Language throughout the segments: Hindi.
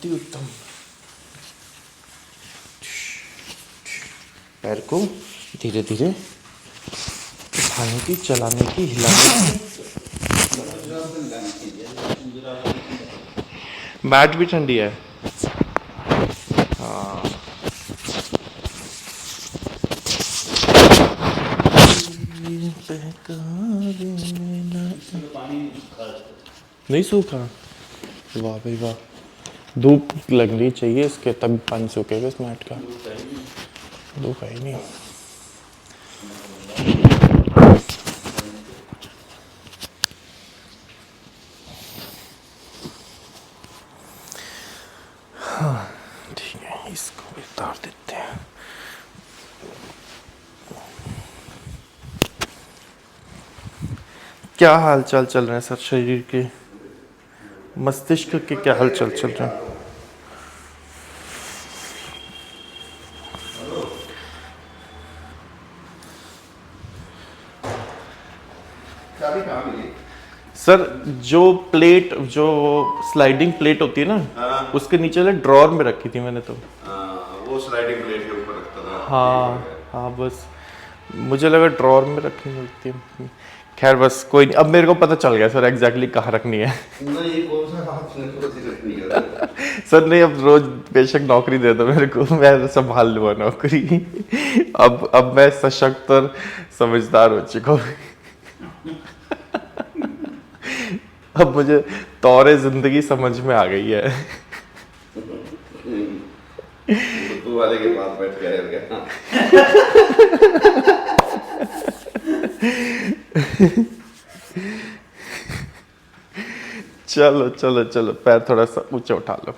अति उत्तम। पैर को धीरे धीरे उठाने की, चलाने की, हिलाने की। मैट भी ठंडी है। हाँ नहीं सूखा। वाह भाई वाह, धूप लगनी चाहिए इसके तब पानी सूखेगा इस मैट का। धूप है ही नहीं। हाँ ठीक है, इसको भी उतार देते हैं। क्या हाल चाल चल रहे हैं सर शरीर के, मस्तिष्क के क्या हाल चाल चल रहे हैं? सर जो प्लेट, जो स्लाइडिंग प्लेट होती है ना, उसके नीचे वाले ड्रॉर में रखी थी मैंने तो। वो स्लाइडिंग प्लेट के ऊपर रखता था। हाँ हाँ, बस मुझे लगा ड्रॉर में रखनी होती है। खैर बस कोई नहीं, अब मेरे को पता चल गया सर एग्जैक्टली कहाँ रखनी है। नहीं, कौन सा हाथ में तो रखनी है सर नहीं, अब रोज बेशक नौकरी दे दो मेरे को, मैं संभाल लूँगा नौकरी। अब मैं सशक्त और समझदार हो चुका हूँ। अब मुझे तौरे जिंदगी समझ में आ गई है। तू वाले के पास बैठ के आया क्या? चलो चलो चलो, पैर थोड़ा सा ऊंचा उठा लो।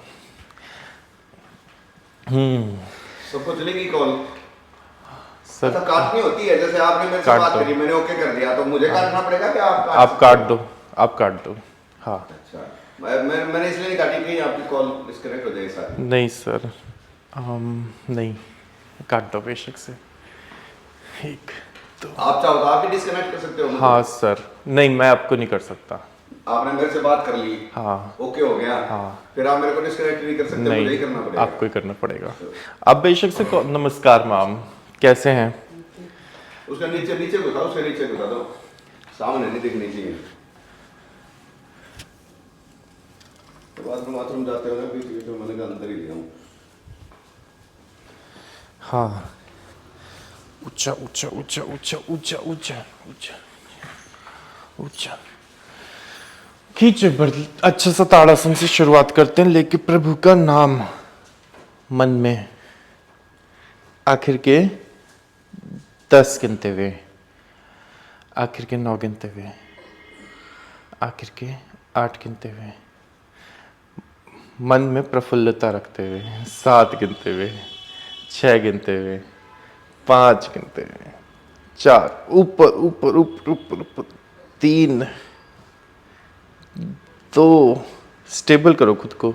सबको चलेगी कॉल सर अच्छा काटनी होती है, जैसे आपने मेरे से बात करी, मैंने ओके कर दिया तो मुझे काटना पड़ेगा क्या? आप काट दो, आप काट दो। हाँ अच्छा, मैंने इसलिए नहीं काटी कि आपकी कॉल डिस्कनेक्ट हो जाएगी सारी। नहीं सर, नहीं, काट दो बेशक से। एक दो। आप चाहो तो आप भी डिस्कनेक्ट कर सकते हो मुझे। हाँ सर, नहीं मैं आपको नहीं कर सकता। आपने मेरे से बात कर ली, हाँ ओके हो गया, हाँ, फिर आप मेरे को डिस्कनेक्ट नहीं कर सकते, मुझे ही करना पड़ेगा। आपको ही करना पड़ेगा। आप बेशक से नमस्कार मैम, कैसे हैं? उसका नीचे नीचे घुसा, उसके नीचे घुसा दो, सामने नहीं दिखनी चाहिए। तो बाथरूम जाते हो ना, बीच बीच में मैंने अंदर ही लिया हूँ। हाँ, ऊंचा ऊंचा ऊंचा ऊंचा ऊंचा ऊंचा ऊंचा ऊंचा खींचे। अच्छा सा ताड़ासन से शुरुआत करते हैं, लेके प्रभु का नाम मन में। आखिर के 10 गिनते हुए, आखिर के 9 गिनते हुए, आखिर के 8 गिनते हुए, मन में प्रफुल्लता रखते हुए 7 गिनते हुए, 6 गिनते हुए, 5 गिनते हुए, 4, ऊपर ऊपर ऊपर ऊपर ऊपर, 3, 2, स्टेबल करो खुद को,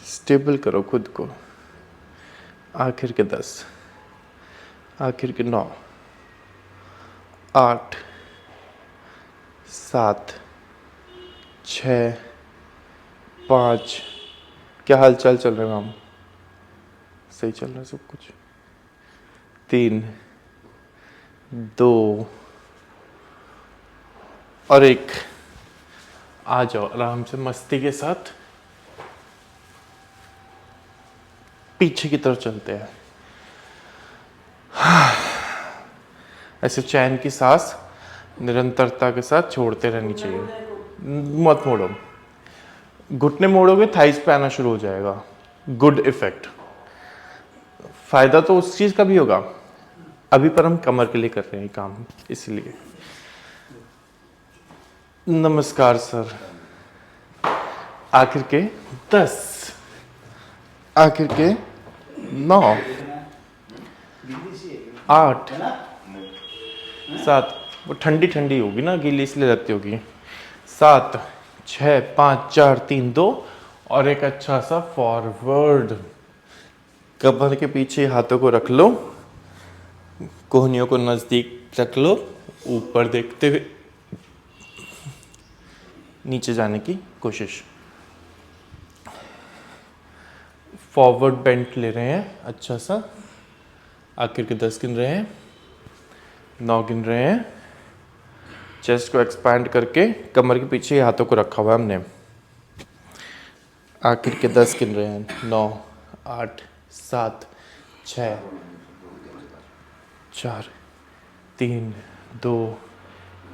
स्टेबल करो खुद को। आखिर के 10, आखिर के 9, 8, 7, 6, 5। क्या हाल चाल चल रहे हैं मैम? सही चल रहा है सब कुछ? 3, 2 और 1। आ जाओ आराम से मस्ती के साथ पीछे की तरफ चलते हैं। ऐसे चैन की सांस निरंतरता के साथ छोड़ते रहनी चाहिए। मत मोड़ो, घुटने मोड़ोगे थाइस पे आना शुरू हो जाएगा। गुड इफेक्ट, फायदा तो उस चीज का भी होगा। अभी पर हम कमर के लिए कर रहे हैं काम, इसलिए। नमस्कार सर। आखिर के 10, आखिर के 9, 8, 7। वो ठंडी ठंडी होगी ना, गीली इसलिए लगती होगी। 7, 6, 5, 4, 3, 2 और एक अच्छा सा फॉरवर्ड। कमर के पीछे हाथों को रख लो, कोहनियों को नजदीक रख लो, ऊपर देखते हुए नीचे जाने की कोशिश। फॉरवर्ड बेंट ले रहे हैं अच्छा सा, आखिर के 10 गिन रहे हैं, 9 गिन रहे हैं, चेस्ट को एक्सपैंड करके कमर के पीछे ही हाथों को रखा हुआ है हमने, आखिर के 10 गिन रहे हैं, 9 8 7 6 4 3 2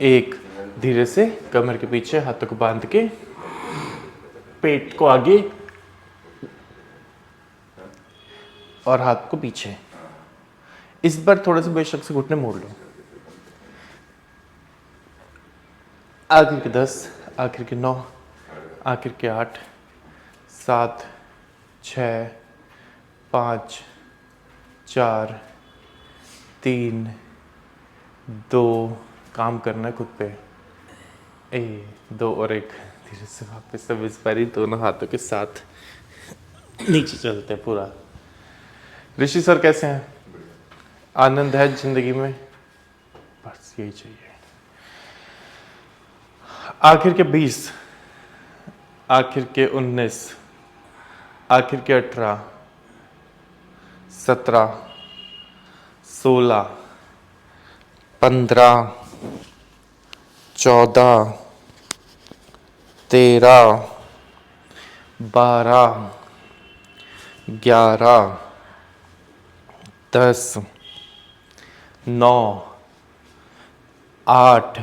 1। धीरे से कमर के पीछे हाथों को बांध के पेट को आगे और हाथ को पीछे। इस बार थोड़ा सा बेशक से घुटने मोड़ लो। आखिर के 10, आखिर के 9, आखिर के 8 7 6 5 4 3 2। काम करना है खुद पे। 1 2 और 1। धीरे से वापस सब इस बारी दोनों हाथों के साथ नीचे चलते हैं पूरा। ऋषि सर कैसे हैं? आनंद है जिंदगी में? बस यही चाहिए। आखिर के 20, आखिर के 19, आखिर के 18 17 16 15 14 13 12 11 10 9 8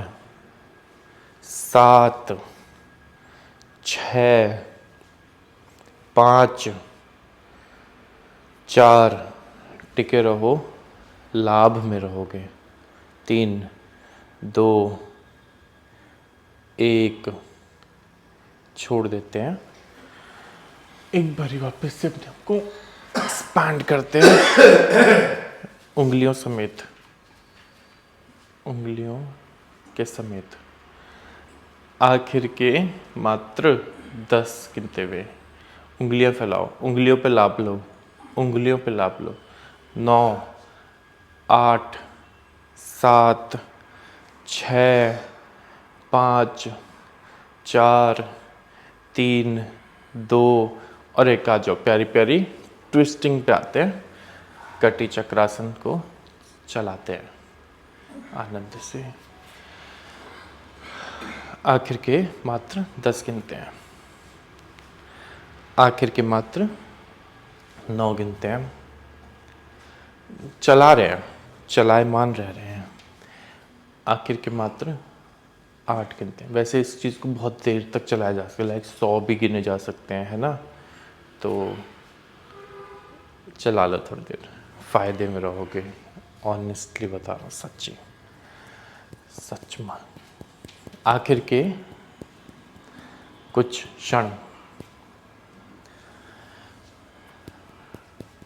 7 6 5 4। टिके रहो, लाभ में रहोगे। 3 2 1। छोड़ देते हैं। एक बारी वापस से अपने आप को एक्सपैंड करते हैं उंगलियों समेत, उंगलियों के समेत। आखिर के मात्र 10 गिनते हुए उंगलियां फैलाओ, उंगलियों पे लाभ लो, उंगलियों पे लाभ लो। 9 8 7 6 5 4 3 2 और 1। आ जाओ, प्यारी प्यारी ट्विस्टिंग पे आते हैं। कटी चक्रासन को चलाते हैं आनंद से। आखिर के मात्र 10 गिनते हैं, आखिर के मात्र 9 गिनते हैं। चला रहे हैं, चलायमान रह रहे हैं। आखिर के मात्र 8 गिनते हैं। वैसे इस चीज़ को बहुत देर तक चलाया जा सकता है, लाइक 100 भी गिने जा सकते हैं, है ना? तो चला लो थोड़ी देर, फ़ायदे में रहोगे। ऑनेस्टली बता रहा हूँ, सच्ची सच में। आखिर के कुछ क्षण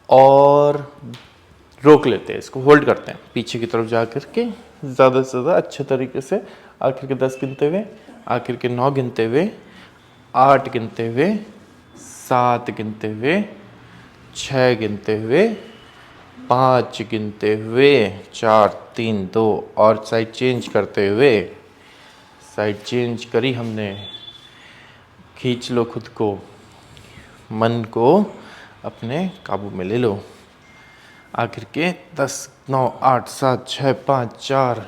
और रोक लेते हैं, इसको होल्ड करते हैं पीछे की तरफ जा कर के ज़्यादा से ज़्यादा अच्छे तरीके से। आखिर के 10 गिनते हुए, आखिर के 9 गिनते हुए, 8 गिनते हुए, 7 गिनते हुए, 6 गिनते हुए, 5 गिनते हुए, 4 3 2 और साइड चेंज करते हुए। साइड चेंज करी हमने। खींच लो खुद को, मन को अपने काबू में ले लो। आखिर के 10 9 8 7 6 5 4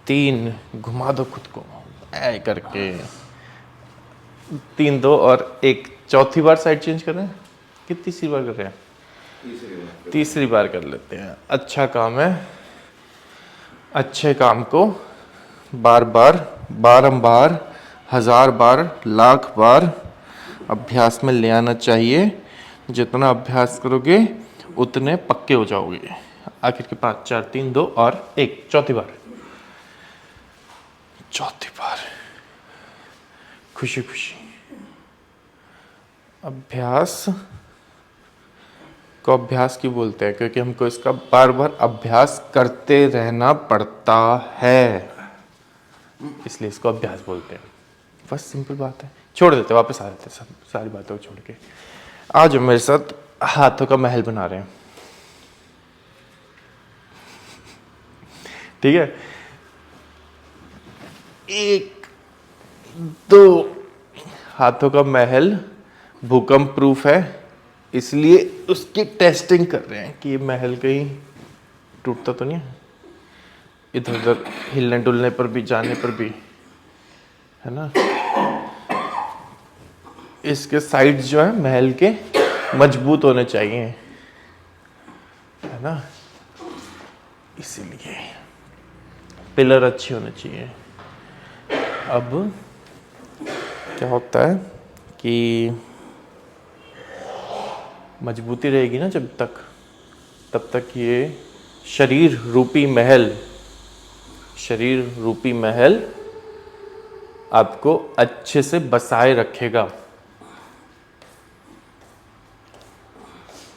3। घुमा दो खुद को ऐ करके। 3 2 और 1। चौथी बार साइड चेंज कर रहे हैं। कितनी सी बार कर रहे हैं? तीसरी बार कर लेते हैं। अच्छा काम है। अच्छे काम को बार बार, बारंबार, 1000 बार, लाख बार अभ्यास में ले आना चाहिए। जितना अभ्यास करोगे उतने पक्के हो जाओगे। आखिर के 5 4 3 2 और 1। चौथी बार, चौथी बार खुशी खुशी। अभ्यास को अभ्यास क्यों बोलते हैं? क्योंकि हमको इसका बार बार अभ्यास करते रहना पड़ता है, इसलिए इसको अभ्यास बोलते हैं। बस सिंपल बात है। छोड़ देते, वापस आ जाते सब सारी बातों को छोड़ के। आज मेरे साथ हाथों का महल बना रहे हैं, ठीक है? 1 2 हाथों का महल भूकंप प्रूफ है, इसलिए उसकी टेस्टिंग कर रहे हैं कि ये महल कहीं टूटता तो नहीं है, इधर उधर हिलने डुलने पर भी, जाने पर भी, है ना। इसके साइड्स जो है महल के मजबूत होने चाहिए, है ना, इसीलिए पिलर अच्छे होने चाहिए। अब क्या होता है कि मजबूती रहेगी ना जब तक, तब तक ये शरीर रूपी महल आपको अच्छे से बसाए रखेगा।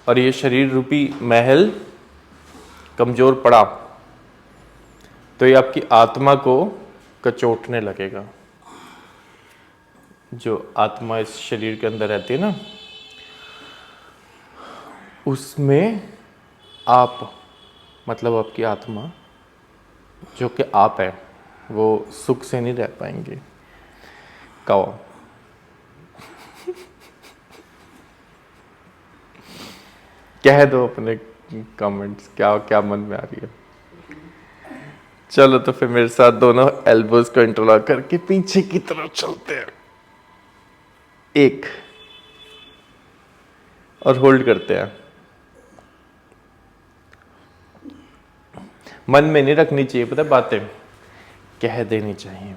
और ये शरीर रूपी महल कमजोर पड़ा तो ये आपकी आत्मा को कचोटने लगेगा। जो आत्मा इस शरीर के अंदर रहती है ना, उसमें आप, मतलब आपकी आत्मा जो कि आप है, वो सुख से नहीं रह पाएंगे। कहो कह दो अपने कमेंट्स, क्या क्या मन में आ रही है। चलो तो फिर मेरे साथ दोनों एल्बोज को इंटरलॉक करके पीछे की तरफ चलते हैं, एक, और होल्ड करते हैं। मन में नहीं रखनी चाहिए, पता है, बातें कह देनी चाहिए।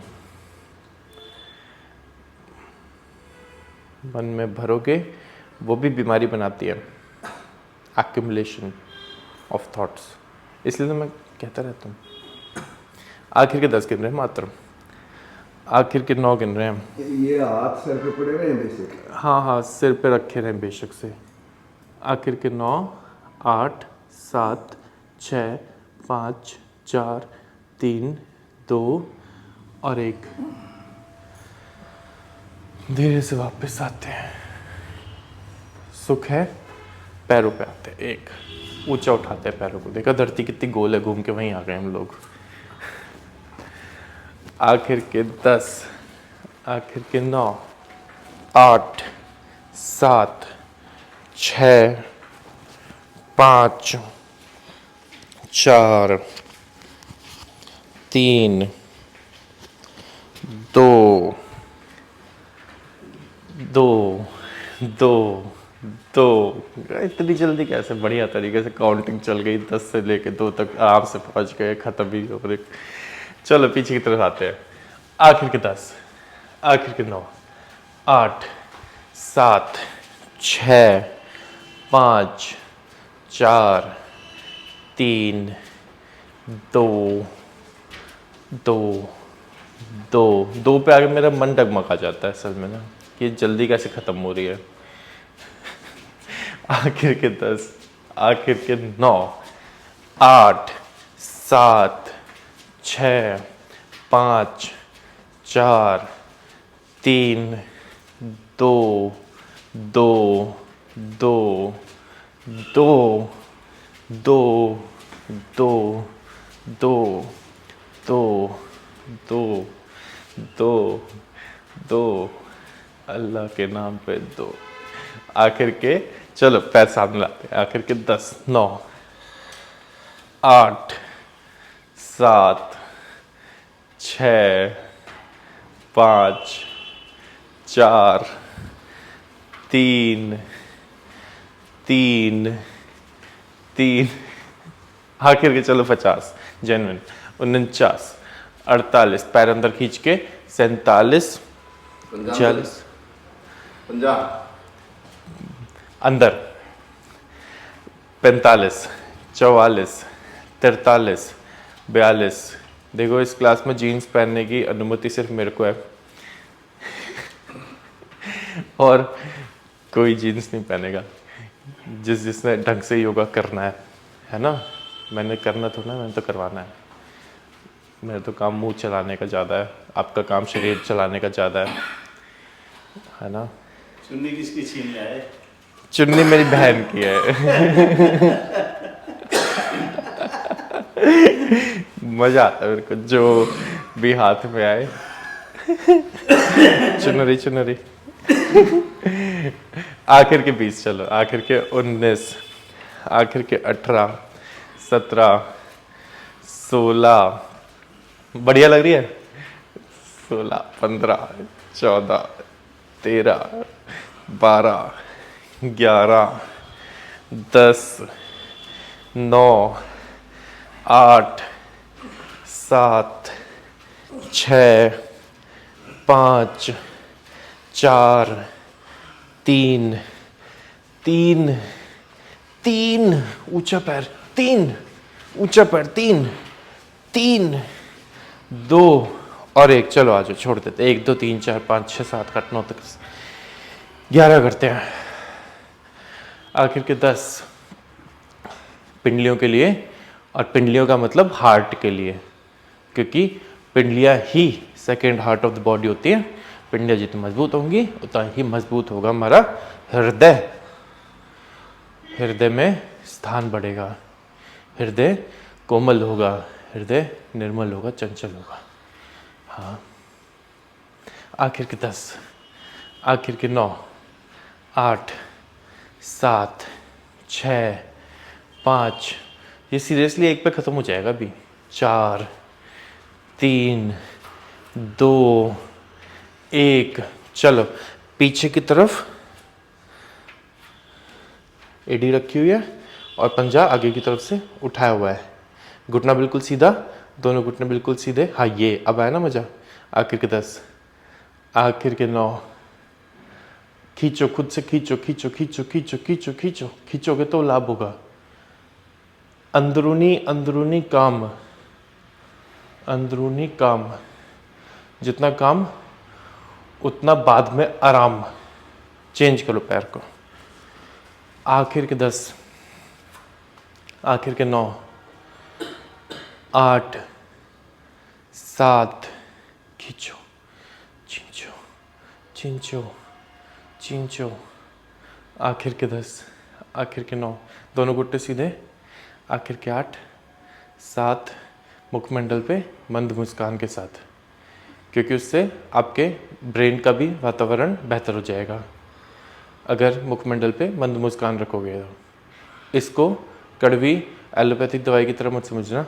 मन में भरोगे वो भी बीमारी बनाती है, एक्यूमुलेशन ऑफ थॉट्स। इसलिए तो मैं कहता रहता हूँ। आखिर के 10 गिन रहे हैं मात्र, आखिर के 9 गिन रहे हैं। ये हाथ सर पे पड़े हुए हैं बेसिक। हाँ, सिर पे रखे रहे बेशक से। आखिर के 9, 8, 7, 6, 5, 4, 3, 2 और 1। धीरे से वापस आते हैं। सुख है, पैरों पे आते हैं। एक, ऊंचा उठाते हैं पैरों को। देखा धरती कितनी गोल है, घूम के वहीं आ गए हम लोग। आखिर के 10, आखिर के 9, 8, 7, 6, 5, 4, 3, 2, 2। इतनी जल्दी कैसे? बढ़िया तरीके से काउंटिंग चल गई, 10 से लेके 2 तक आराम से पहुंच गए, खत्म भी हो गए। चलो पीछे की तरफ आते हैं। आखिर के 10, आखिर के 9, 8, 7, 6, 5, 4, 3, 2, 2 पे आगे मेरा मन डगमगा जाता है असल में ना, कि जल्दी कैसे ख़त्म हो रही है। आखिर के 10, आखिर के 9, 8, 7, 6, 5, 4, 3, 2, 2। अल्लाह के नाम पे 2। आखिर के, चलो पैर सामने लाते हैं। आखिर के 10, 9, 8, 7, 6, 5, 4, 3, 3। आखिर के चलो 50, जेन्युइन। 49, 48, पैर अंदर खींच के 47, 40, 50 अंदर 45, 44, 43, 42। देखो इस क्लास में जीन्स पहनने की अनुमति सिर्फ मेरे को है और कोई जीन्स नहीं पहनेगा। जिसने ढंग से योगा करना है ना। मैंने करना तो ना, मैंने तो करवाना है। मेरा तो काम मुंह चलाने का ज़्यादा है, आपका काम शरीर चलाने का ज़्यादा है ना। चुन्नी किसकी छीन आए? चुन्नी मेरी बहन की है मजा आता है मेरे को जो भी हाथ में आए चुनरी। आखिर के 20, चलो आखिर के 19, आखिर के 18, 17, 16, बढ़िया लग रही है, 16, 15, 14, 13, 12, 11, 10, 9, 8, 7, 6, 5, 4, 3, 3, 3, ऊंचा पैर, 3, ऊंचा पैर, 3, 3, 2 और 1, चलो आ जाओ, छोड़ देते, 1, 2, 3, 4, 5, 6, 7, 8, 9 तक 11 करते हैं। आखिर के 10 पिंडलियों के लिए, और पिंडलियों का मतलब हार्ट के लिए, क्योंकि पिंडलियाँ ही second heart of the body होती है। पिंडलियाँ जितनी मजबूत होंगी उतना ही मजबूत होगा हमारा हृदय, हृदय में स्थान बढ़ेगा, हृदय कोमल होगा, हृदय निर्मल होगा, चंचल होगा। हाँ, आखिर के 10, आखिर के 9, 8, 7, 6, 5, ये सीरियसली 1 पे ख़त्म हो जाएगा अभी, 4, 3, 2, 1, चलो पीछे की तरफ एडी रखी हुई है और पंजा आगे की तरफ से उठाया हुआ है, घुटना बिल्कुल सीधा, दोनों घुटने बिल्कुल सीधे। हाँ, ये अब आया ना मजा। आखिर के 10, आखिर के 9, खींचो, खुद से खींचो, खींचो, खींचो, खींचो, खींचो, खींचो, खींचोगे तो लाभ होगा। अंदरूनी अंदरूनी काम, अंदरूनी काम, जितना काम उतना बाद में आराम। चेंज करो पैर को। आखिर के 10, आखिर के 9, 8, 7, खींचो, खींचो, खींचो, खींचो। आखिर के 10, आखिर के 9, दोनों घुटने सीधे। आखिर के 8, 7, मुखमंडल पे मंद मुस्कान के साथ, क्योंकि उससे आपके ब्रेन का भी वातावरण बेहतर हो जाएगा अगर मुखमंडल पे मंद मुस्कान रखोगे तो। इसको कड़वी एलोपैथिक दवाई की तरह मत समझना,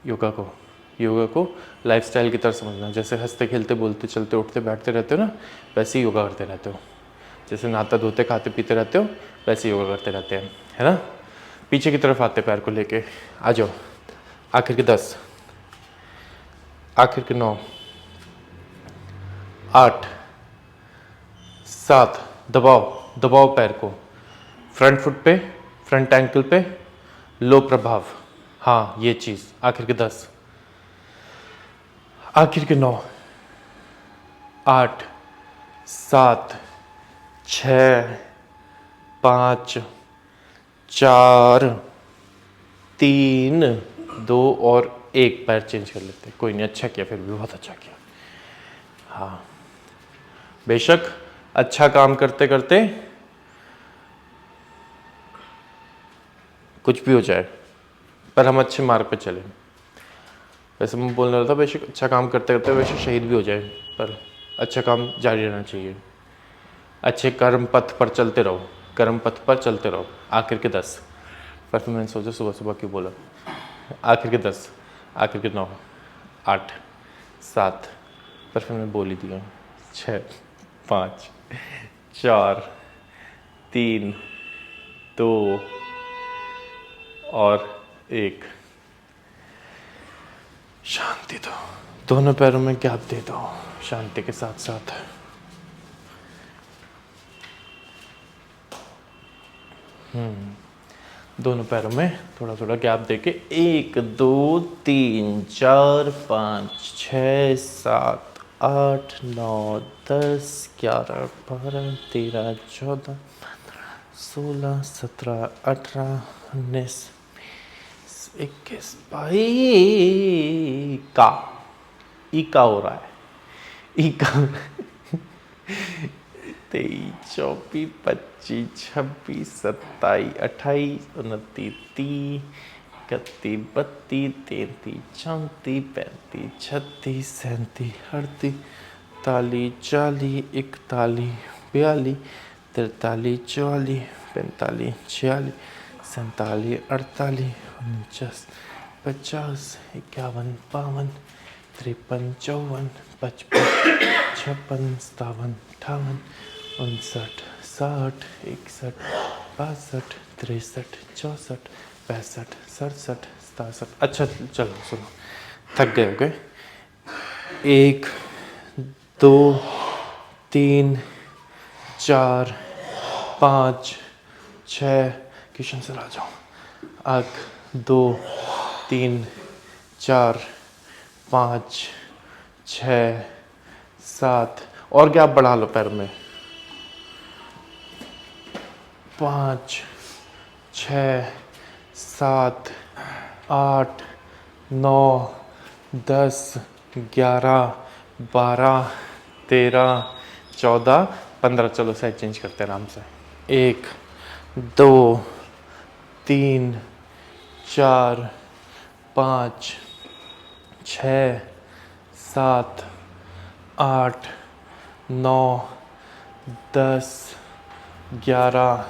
योगा को लाइफस्टाइल की तरह समझना। जैसे हंसते खेलते बोलते चलते उठते बैठते रहते हो ना, वैसे ही योगा करते रहते हो। जैसे नहाते धोते खाते पीते रहते हो, वैसे योगा करते रहते हैं, है ना। पीछे की तरफ आते पैर को लेके आ जाओ। आखिर के 10, आखिर के 9, 8, 7, दबाओ पैर को फ्रंट फुट पे, फ्रंट एंकल पे, लो प्रभाव। हाँ, ये चीज़। आखिर के 10, आखिर के 9, 8, 7, 6, 5, 4, 3, 2 और 1, पैर चेंज कर लेते। कोई नहीं, अच्छा किया, फिर भी बहुत अच्छा किया। हाँ, बेशक अच्छा काम करते करते कुछ भी हो जाए, पर हम अच्छे मार्ग पे चले। वैसे मैं बोलने वाला था, बेशक अच्छा काम करते करते वैसे शहीद भी हो जाए, पर अच्छा काम जारी रहना चाहिए। अच्छे कर्म पथ पर चलते रहो, कर्म पथ पर चलते रहो। आखिर के 10, पर फिर मैंने सोचा सुबह सुबह क्यों बोला। आखिर के 10, आखिर के 9, 8, 7, पर फिर मैं बोल ही दिया। 6, 5, 4, 3, 2 और 1। शांति दो, दोनों पैरों में गैप दे दो, शांति के साथ साथ। दोनों पैरों में थोड़ा थोड़ा गैप देके 1, 2, 3, 4, 5, 6, 7, 8, 9, 10, 11, 12, 13, 14, 16, 17, 18, 19, 21, 22 का इका हो रहा है। इका 23, 24, 25, 26, 27, 28, 29, 30, 31, 32, 33, 34, 35, 36, 37, 38, 39, 40, 41, 42, 43 44 45 46 47 48 49 50 51 52 53 54 55 56 57 58 59 60 61 62 63 64 65 67 67। अच्छा चलो सुनो, थक गए हो गए। 1 2 3 4 5 6 किशन सर आ जाओ। 1 2 3 4 5 6 7 और गैप बढ़ा लो पैर में। 5 6 7 8 9 10 11 12 13 14 15। चलो साइड चेंज करते हैं आराम से। 1 2 3 4 5 6 7 8 9 10 11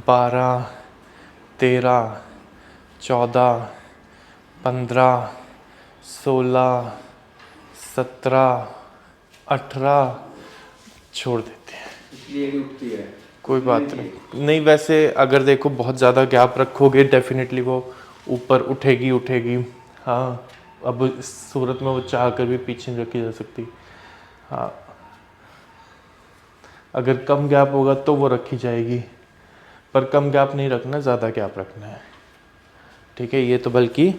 12 13 14 15 16 17 18। छोड़ देते हैं, इसलिए नहीं उठती है। कोई बात नहीं। वैसे अगर देखो बहुत ज़्यादा गैप रखोगे डेफिनेटली वो ऊपर उठेगी उठेगी। हाँ, अब इस सूरत में वो चाह कर भी पीछे नहीं रखी जा सकती। हाँ, अगर कम गैप होगा तो वो रखी जाएगी, पर कम गैप नहीं रखना, ज़्यादा गैप रखना है। ठीक है, ये तो बल्कि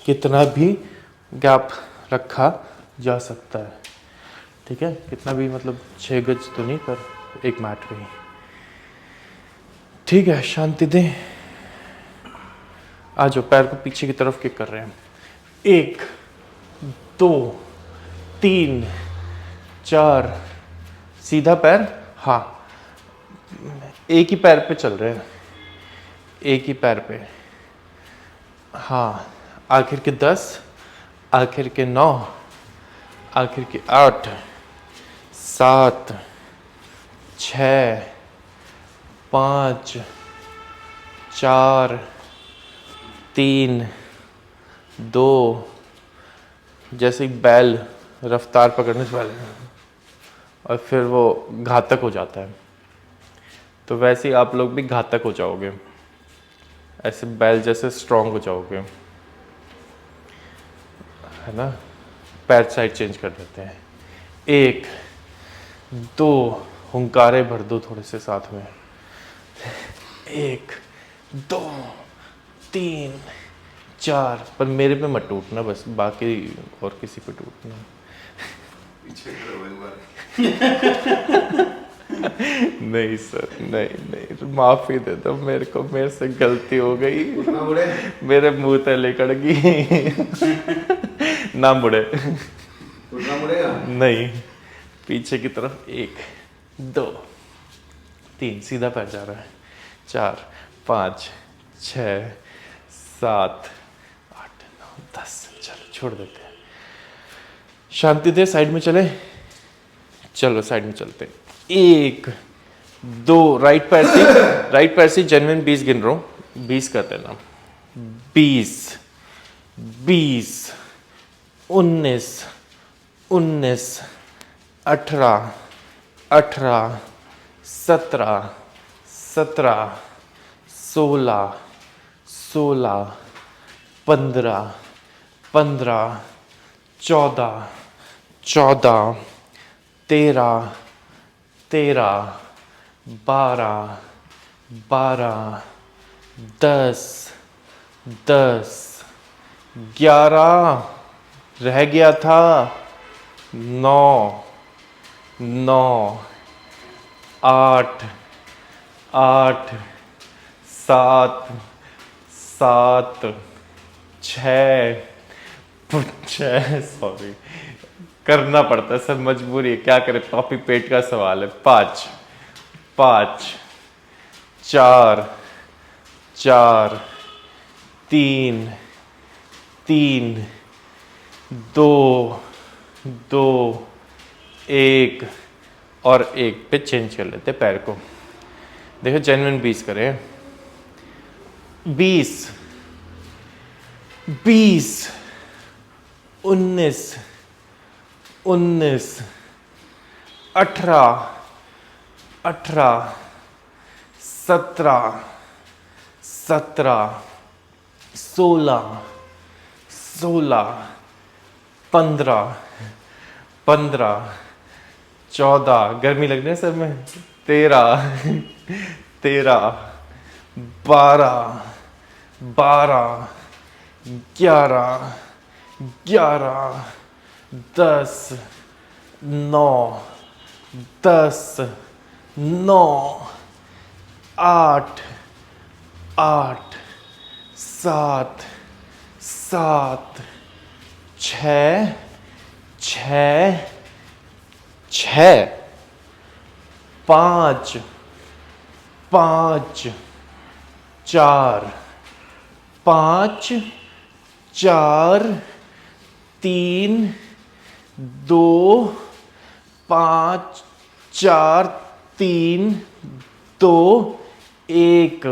कितना भी गैप रखा जा सकता है। ठीक है, कितना भी, मतलब 6 गज तो नहीं, पर एक मैट पे ही। ठीक है, शांति दें। आ जाओ, पैर को पीछे की तरफ किक कर रहे हैं। 1 2 3 4। सीधा पैर, हाँ, एक ही पैर पे चल रहे हैं, एक ही पैर पे। हाँ, आखिर के 10, आखिर के 9, आखिर के 8 7 6 5 4 3 2। जैसे बैल रफ्तार पकड़ने से पहले और फिर वो घातक हो जाता है, तो वैसे ही आप लोग भी घातक हो जाओगे, ऐसे बैल जैसे स्ट्रांग हो जाओगे, है ना। पैर साइड चेंज कर देते हैं। 1 2, हुंकारे भर दो थोड़े से साथ में। 1 2 3 4। पर मेरे पे मत टूटना, बस बाकी और किसी पे टूटना। पीछे खड़े हुए एक बार। नहीं सर, नहीं, माफी दे दो मेरे को, मेरे से गलती हो गई। उठना मुड़े, मेरे मुंह तले कड़ गई। ना मुड़े, उठना मुड़ेगा। नहीं, पीछे की तरफ। 1 2 3, सीधा पैर जा रहा है। 4 5 6 7 8 9 10। चलो छोड़ देते हैं, शांति दे, साइड में चले। चलो साइड में चलते हैं। 1 2, राइट पैर से जेन्युइन 20 गिन रहा हूँ, 20 करते हैं ना। 20 20 19 19 18 18 17 17 16 16 15 15 14 14 13 13 12 12 10 10 11 रह गया था। 9 9 8 8 7 7 6 सॉरी, करना पड़ता है सर, मजबूरी है, क्या करे, पापी पेट का सवाल है। 5 5 4 4 3 3 2 2 1 और एक पे चेंज कर लेते पैर को। देखो जेन्युइन 20 करें। 20, 20, 19, 19, 18, 18, 17, 17, 16, 16, 15, 15, 14, गर्मी लग रही है सर में, 13, 13, 12, 12, 11, 11, 10, 9, 10, 9, 8, 8, 7, 7, 6, 6, 6, 5, 5, 4, 5, 4, 3, 2, 5, 4, 3, 2, 1।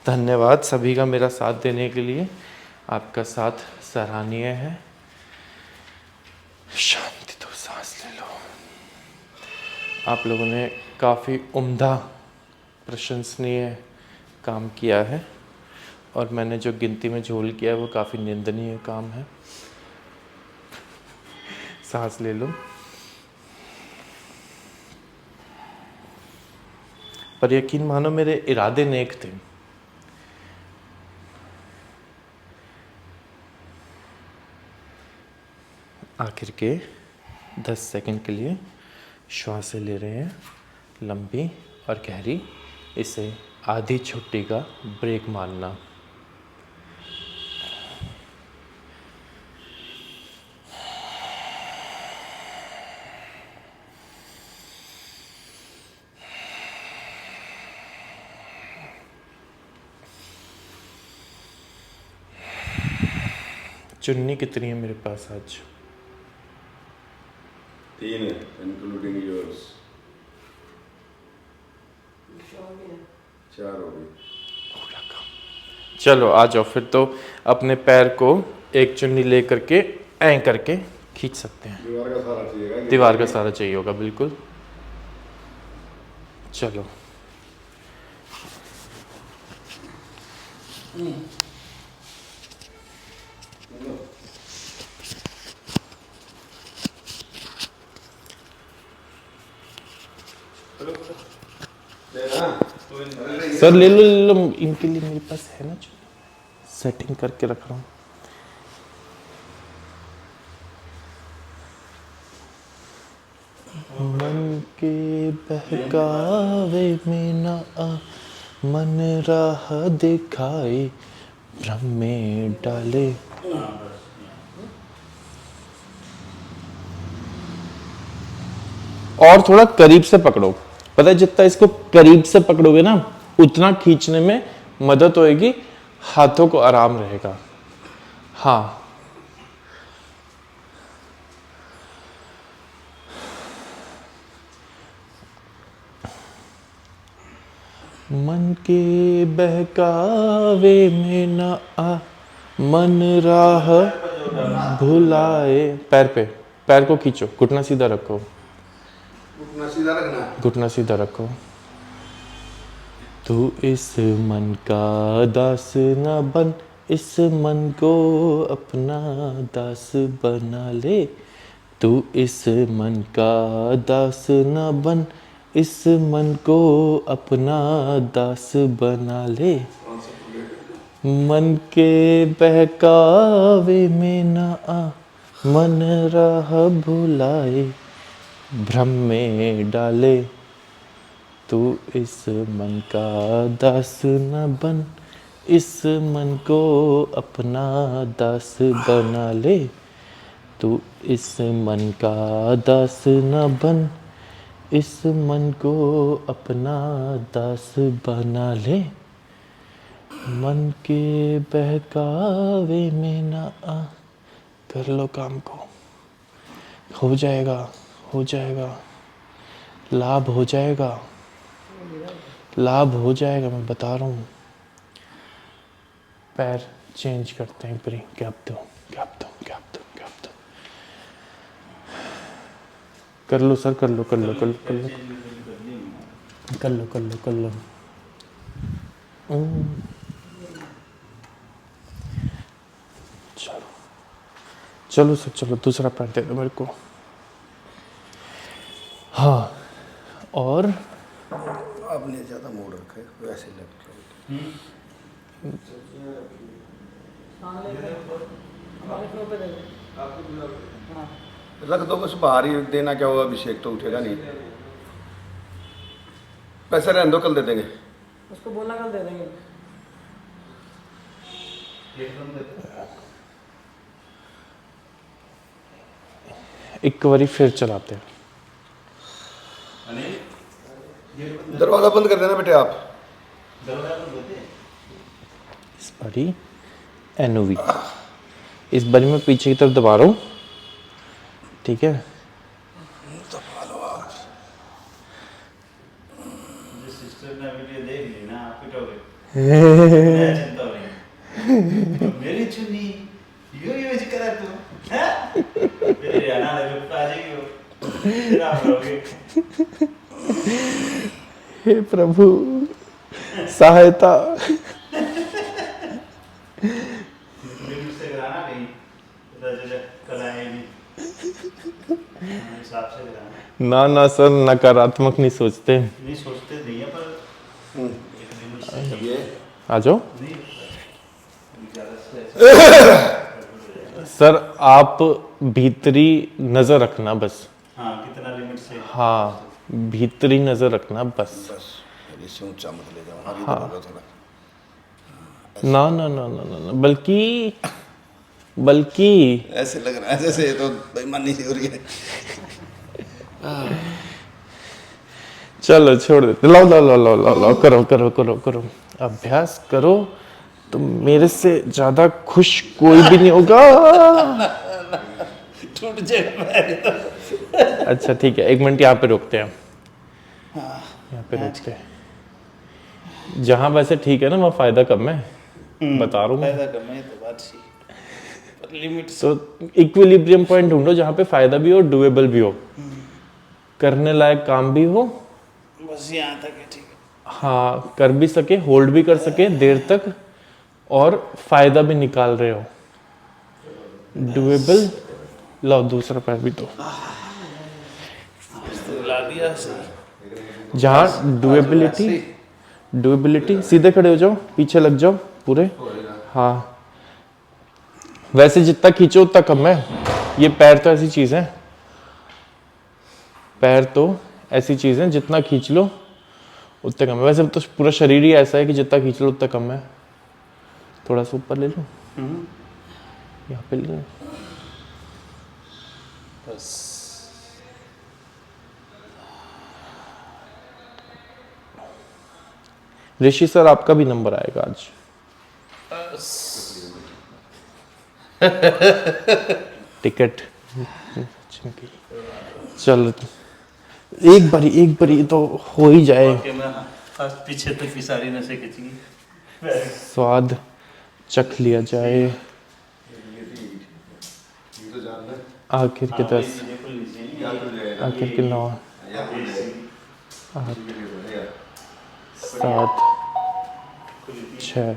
धन्यवाद सभी का मेरा साथ देने के लिए। आपका साथ सराहनीय है। शांति तो सांस ले लो। आप लोगों ने काफ़ी उम्दा प्रशंसनीय काम किया है और मैंने जो गिनती में झोल किया है वो काफ़ी निंदनीय काम है। सांस ले लो। पर यकीन मानो मेरे इरादे नेक थे। आखिर के 10 सेकंड के लिए श्वासें ले रहे हैं लंबी और गहरी। इसे आधी छुट्टी का ब्रेक मानना। चुन्नी कितनी है मेरे पास आज? 3 है, इंक्लूडिंग योर्स। 4 हो गई। चलो आ जाओ फिर। तो अपने पैर को एक चुन्नी ले करके ऐ करके खींच सकते हैं। दीवार का सहारा चाहिएगा। दीवार का सहारा चाहिए होगा, बिल्कुल। चलो सर ले लो इनके लिए मेरे पास है ना, सेटिंग करके रख रहा हूँ। मन के बहकावे में ना आ, मन राह दिखाए भ्रम में डाले। और थोड़ा करीब से पकड़ो। पता है जितना इसको करीब से पकड़ोगे ना उतना खींचने में मदद होएगी, हाथों को आराम रहेगा। हाँ मन के बहकावे में न आ, मन राह भुलाए। पैर को खींचो, घुटना सीधा रखो। घुटना सीधा रखना। घुटना सीधा रखो। तू इस मन का दास न बन, इस मन को अपना दास बना ले। तू इस मन का दास न बन, इस मन को अपना दास बना ले। मन के बहकावे में न आ, मन राह भुलाए भ्रम में डाले। तू इस मन का दास न बन, इस मन को अपना दास बना ले। तू इस मन का दास न बन, इस मन को अपना दास बना ले। मन के बहकावे में न आ। कर लो काम को, हो जाएगा, हो जाएगा। लाभ हो जाएगा, लाभ हो जाएगा, मैं बता रहा हूँ। पैर चेंज करते हैं, पर गैप दो, गैप दो, गैप दो, गैप दो। कर लो सर, कर लो, कर लो, कर लो, कर लो, कर लो, कर लो, कर लो। चलो चलो सर, चलो दूसरा पैर दे दो मेरे को। हाँ, और आपने ज़्यादा मोड़ रखा है, वैसे लग रहा है। रख दो बस, बाहर ही देना, क्या होगा, अभिषेक तो उठेगा नहीं। पैसे रहने दो, कल दे देंगे। उसको बोलना कल दे देंगे। एक बारी फिर चलाते हैं। दरवाजा बंद कर देना बेटे आप। इस बारी एनओवी, इस बारी मैं पीछे की तरफ दबा रहा हूँ, ठीक है। सिस्टर ने वीडियो देख ली ना, आप पिटोगे। चिंता हो रही मेरी चुन्नी यो करा तू हैं, मेरे आना लगे आ जाएगी वो, फिर आप रहोगे। हे प्रभु सहायता। मुझसे कराना नहीं, पता चले कल आएगी, हिसाब से कराना। ना ना सर, नकारात्मक नहीं सोचते। नहीं सोचते नहीं है, पर एक लिमिट से ये आ जाओ नहीं ज़्यादा से। सर आप भीतरी नजर रखना बस। हाँ, कितना लिमिट से। हाँ, भीतरी नजर रखना बस। बस इससे ऊंचा मत ले जाओ। आगे हाँ। बढ़ो थोड़ा। ना ना ना ना ना ना, बल्कि बल्कि ऐसे लग रहा है जैसे ये तो बेईमानी सी हो रही है। चलो छोड़ देते, लो लो लो लो लो लो, करो करो करो करो, अभ्यास करो तो मेरे से ज्यादा खुश कोई भी नहीं होगा। टूट जाएगा। अच्छा ठीक है, 1 मिनट यहाँ पे रोकते हैं, यहाँ पे रोकते हैं। जहाँ वैसे ठीक है ना, वहाँ फायदा कम है, बता रहा हूँ मैं। फायदा कम है तो बात सी, पर लिमिट तो इक्विलिब्रियम पॉइंट ढूंढो जहाँ पे फायदा भी हो, डुएबल भी हो, करने लायक काम भी हो, बस यहाँ तक है, ठीक है। हाँ कर भी सके, होल्ड भी कर सके देर तक, और फायदा भी निकाल रहे हो, डुएबल। लो दूसरा पैर भी तो, ला दिया सही। जहाँ डुएबिलिटी, डुएबिलिटी, सीधे खड़े हो जाओ, पीछे लग जाओ पूरे। हाँ, वैसे जितना खींचो उतना कम है। ये पैर तो ऐसी चीज है, पैर तो ऐसी चीज है, जितना खींच लो उतना कम है। वैसे तो पूरा शरीर ही ऐसा है कि जितना खींच लो उतना कम है। थोड़ा सा ऊपर ले लो, यहाँ पे ले लो। बस ऋषि सर आपका भी नंबर आएगा आज। टिकट चलो, एक बारी तो हो ही जाए। वाकई में फर्स्ट पीछे तक की सारी नसें खिंची। स्वाद चख लिया जाए। आखिर के 10, आखिर के 9, 8, 7, 6,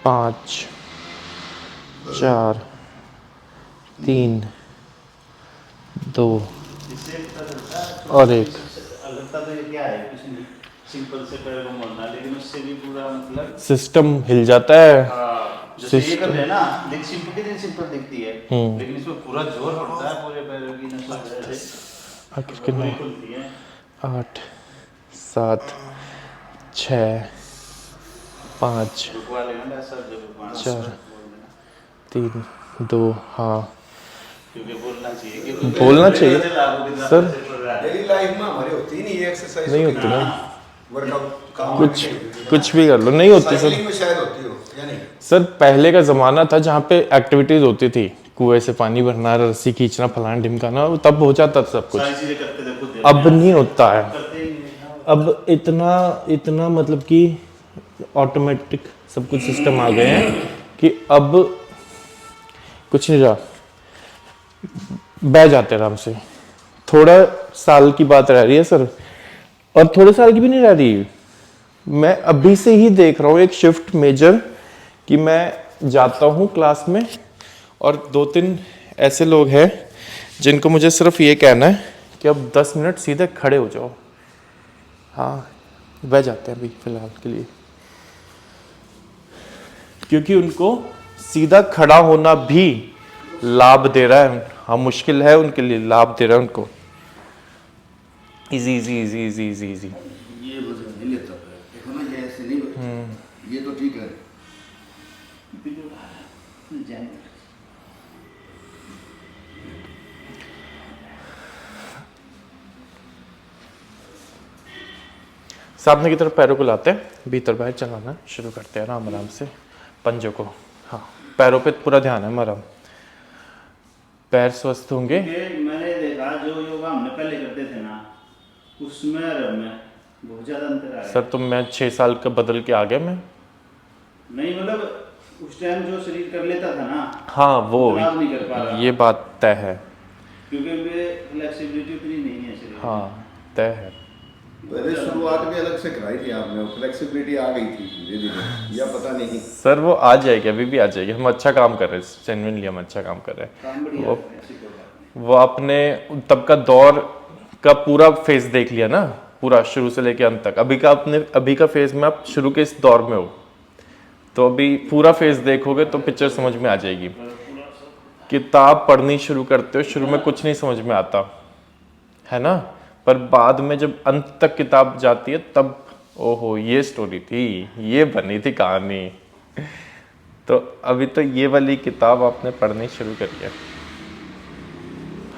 5, 4, 3, 2 और 1। लगता तो ये क्या है, कुछ नहीं, सिंपल से पैर को मोड़ना, लेकिन उससे भी पूरा मतलब सिस्टम हिल जाता है। जैसे ये कर रहे हैं ना, देख सिंपल कितनी सिंपल दिखती है, लेकिन इसमें पूरा जोर पड़ता है, पूरे पैरों की नसों पे ऐसे आखिर के 9, खुलती है। 8, 7, 6, 5, रुकवा लेना ना सब, जब रुकवाना 4, बोल देना, 3, 2। हाँ क्योंकि बोलना चाहिए कि बोलना चाहिए सर। डेली लाइफ में हमारी होती नहीं ये एक्सरसाइज, नहीं होती ना, वर्कआउट काम कुछ भी कर लो, नहीं होती सर। साइकिलिंग में शायद होती हो या नहीं। सर पहले का ज़माना था जहाँ पे एक्टिविटीज़ होती थी, कुएं से पानी भरना, रस्सी खींचना, फलाना ढिमकाना, तब हो जाता था सब कुछ। सारी चीजें करते थे खुद। अब नहीं होता है। करते ही नहीं। अब इतना मतलब कि ऑटोमेटिक सब कुछ सिस्टम आ गए हैं कि अब कुछ नहीं रहा, बह जाते आराम से। थोड़ा साल की बात रह रही है सर, और थोड़े साल की भी नहीं रह रही। मैं अभी से ही देख रहा हूँ एक शिफ्ट मेजर, कि मैं जाता हूँ क्लास में और 2-3 ऐसे लोग हैं जिनको मुझे सिर्फ ये कहना है कि अब 10 मिनट सीधे खड़े हो जाओ। हाँ, बह जाते हैं अभी फिलहाल के लिए, क्योंकि उनको सीधा खड़ा होना भी लाभ दे रहा है। हाँ, मुश्किल है उनके लिए, लाभ दे रहा है उनको। Easy easy easy easy easy easy. ये वजन नहीं लेता है, देखो ना, ये ऐसे नहीं बैठता। ये तो ठीक है। सामने की तरफ पैरों को लाते हैं, भीतर बाहर चलाना शुरू करते हैं आराम आराम से पंजों को। हाँ, पैरों पे पूरा ध्यान है हमारा। पैर स्वस्थ होंगे। ये मैंने देखा जो योगा हमने पहले करते थे ना, उसमें और अब में बहुत ज्यादा अंतर आ सर, तुम मैं 6 साल का बदल के आ गया मैं। नहीं मतलब उस टाइम जो शरीर कर लेता था ना, हाँ, वो अब नहीं कर पा रहा। ये बात तय है। क्योंकि वे फ्लेक्सिबिलिटी उतनी नहीं है शरीर में। हाँ, तय है। पहले शुरुआत में अलग से कराई थी आपने, फ्लेक्सिबिलिटी आ गई थी धीरे धीरे, या पता नहीं। सर वो आ जाएगी, अभी भी आ जाएगी। हम अच्छा काम कर रहे हैं, जेन्युइनली हम अच्छा काम कर रहे हैं। काम बढ़िया वो है, ऐसी कोई बात नहीं। वो आपने तब का दौर का पूरा फेज देख लिया ना, पूरा शुरू से लेके अंत तक। अभी का फेज में आप शुरू के इस दौर में हो, तो अभी पूरा फेज देखोगे तो पिक्चर समझ में आ जाएगी। किताब पढ़नी शुरू करते हो, शुरू में कुछ नहीं समझ में आता है ना, पर बाद में जब अंत तक किताब जाती है तब ओहो ये स्टोरी थी, ये बनी थी कहानी। तो अभी तो ये वाली किताब आपने पढ़नी शुरू करी है।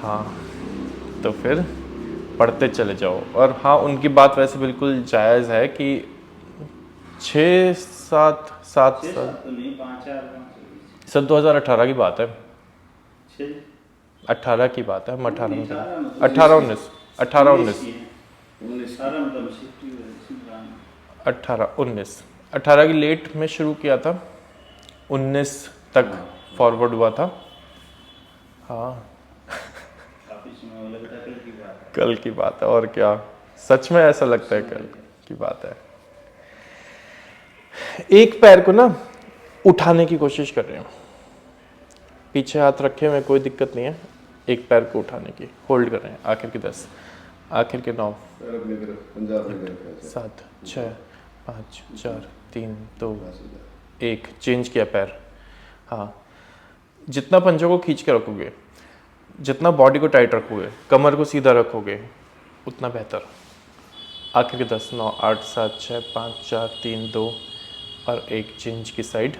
हाँ, तो फिर पढ़ते चले जाओ। और हाँ, उनकी बात वैसे बिल्कुल जायज़ है कि 6-7 साल तो नहीं, 5-4 सर 2018 की बात है। 18 की बात है, हम 18 में 18 18-19 18 की लेट में शुरू किया था, 19 तक फॉरवर्ड हुआ था। हाँ, कल की बात है, और क्या, सच में ऐसा लगता है कल की बात है। एक पैर को ना उठाने की कोशिश कर रहे हैं, पीछे हाथ रखे हुए, कोई दिक्कत नहीं है। एक पैर को उठाने की होल्ड कर रहे हैं, आखिर के 10, आखिर के 9, 7, 6, 5, 4, 3, 2, 1। चेंज किया पैर। हाँ, जितना पंजों को खींच के रखोगे, जितना बॉडी को टाइट रखोगे, कमर को सीधा रखोगे, उतना बेहतर। आखिर के 10, 9, 8, 7, 6, 5, 4, 3, 2 और 1। चेंज की साइड,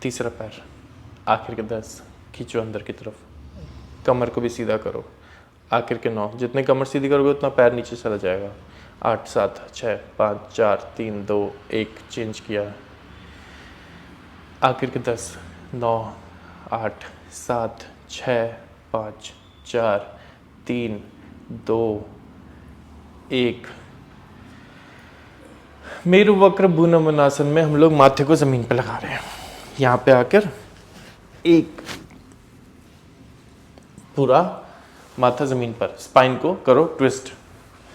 तीसरा पैर। आखिर के 10, खींचो अंदर की तरफ, कमर को भी सीधा करो। आखिर के 9, जितने कमर सीधी करोगे उतना पैर नीचे चला जाएगा। 8, 7, 6, 5, 4, 3, 2, 1। चेंज किया। आखिर के 10, 9, 8, 7, 6, 5, 4, 3, 2, 1। मेरु वक्र भुनमनासन में हम लोग माथे को जमीन पे लगा रहे हैं। यहाँ पे आकर एक पूरा माथा जमीन पर, स्पाइन को करो ट्विस्ट,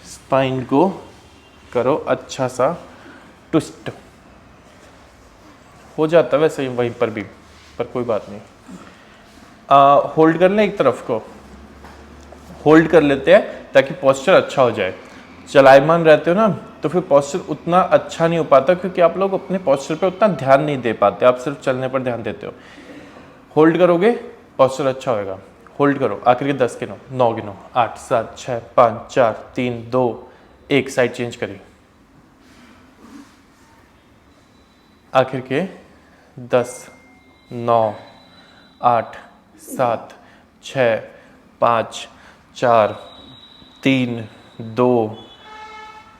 स्पाइन को करो अच्छा सा ट्विस्ट। हो जाता है वैसे ही वहीं पर भी, पर कोई बात नहीं। होल्ड कर लें, एक तरफ को होल्ड कर लेते हैं ताकि पोस्चर अच्छा हो जाए। चलायमान रहते हो ना तो फिर पोस्चर उतना अच्छा नहीं हो पाता, क्योंकि आप लोग अपने पोस्चर पे उतना ध्यान नहीं दे पाते, आप सिर्फ चलने पर ध्यान देते हो। होल्ड करोगे पोस्चर अच्छा होएगा। होल्ड करो, आखिर के 10 गिनो, 9 गिनो, 8, 7, 6, 5, 4, 3, 2, 1। साइड चेंज करी। आखिर के 10, 9, 8, 7, 6, 5, 4, 3, 2,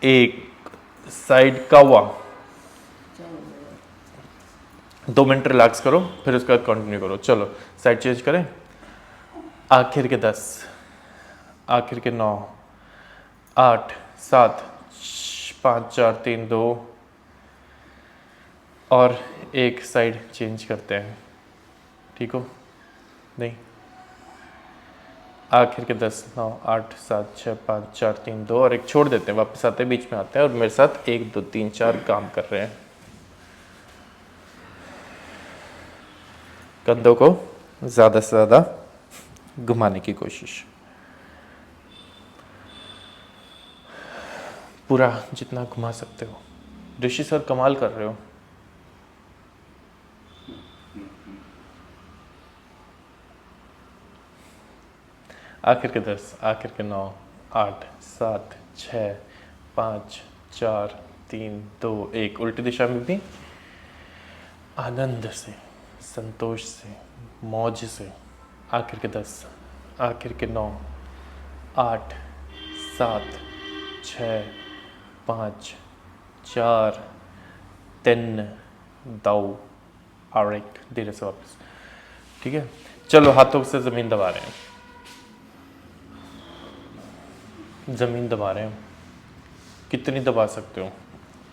1। साइड कौवा। 2 मिनट रिलैक्स करो, फिर उसके बाद कंटिन्यू करो। चलो साइड चेंज करें। आखिर के 10, आखिर के 9, 8, 7, 5, 4, 3, 2 और एक साइड चेंज करते हैं। ठीक हो? नहीं, आखिर के 10, 9, 8, 7, 6, 5, 4, 3, 2 और एक छोड़ देते हैं, वापस आते हैं, बीच में आते हैं और मेरे साथ 1, 2, 3, 4 काम कर रहे हैं। कंधों को ज़्यादा से ज़्यादा घुमाने की कोशिश, पूरा जितना घुमा सकते हो। ऋषि सर कमाल कर रहे हो। आखिर के 10, आखिर के 9, 8, 7, 6, 5, 4, 3, 2, 1। उल्टी दिशा में भी आनंद से, संतोष से, मौज से। आखिर के 10, आखिर के 9, 8, 7, 6, 5, 4, 3, 2 और 1। धीरे से वापस। ठीक है, चलो हाथों से ज़मीन दबा रहे हैं, ज़मीन दबा रहे हैं। कितनी दबा सकते हो?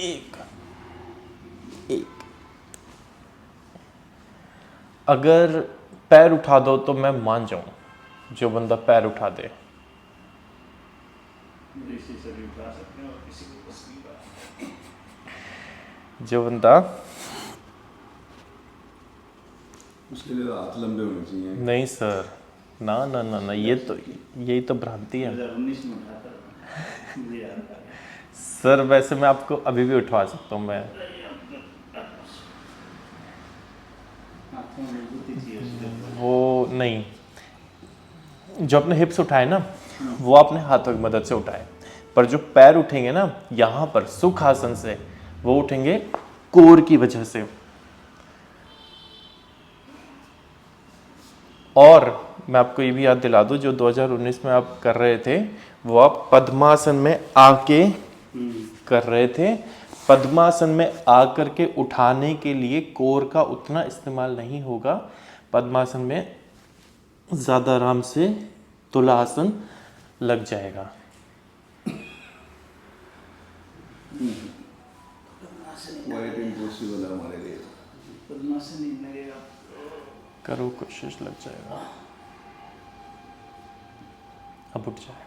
एक। अगर पैर उठा दो तो मैं मान जाऊं, जो बंदा पैर उठा दे। इसी से भी उठा सकते हैं और किसी को बस नहीं पा। जो बंदा उसके लिए हाथ लंबे होने चाहिए। नहीं सर, ना ना ना ना, यही तो भ्रांति है 2019 में उठाता था, मुझे याद आ गया। सर। वैसे मैं आपको अभी भी उठवा सकता हूँ मैं। हाथों में मजबूती चाहिए उसके ऊपर। वो नहीं, जो अपने हिप्स उठाए ना, वो अपने हाथों की मदद से उठाए, पर जो पैर उठेंगे ना यहाँ पर सुख आसन से, वो उठेंगे कोर की वजह से। और मैं आपको ये भी याद दिला दूं, जो 2019 में आप कर रहे थे, वो आप पद्मासन में आके कर रहे थे। पद्मासन में आकर के उठाने के लिए कोर का उतना इस्तेमाल नहीं होगा। पद्मासन में ज़्यादा आराम से तुलासन लग जाएगा। क्वाइट इम्पॉसिबल है हमारे लिए। पद्मासन नहीं लगेगा। करो कोशिश, लग जाएगा। अब उठ जाएगा।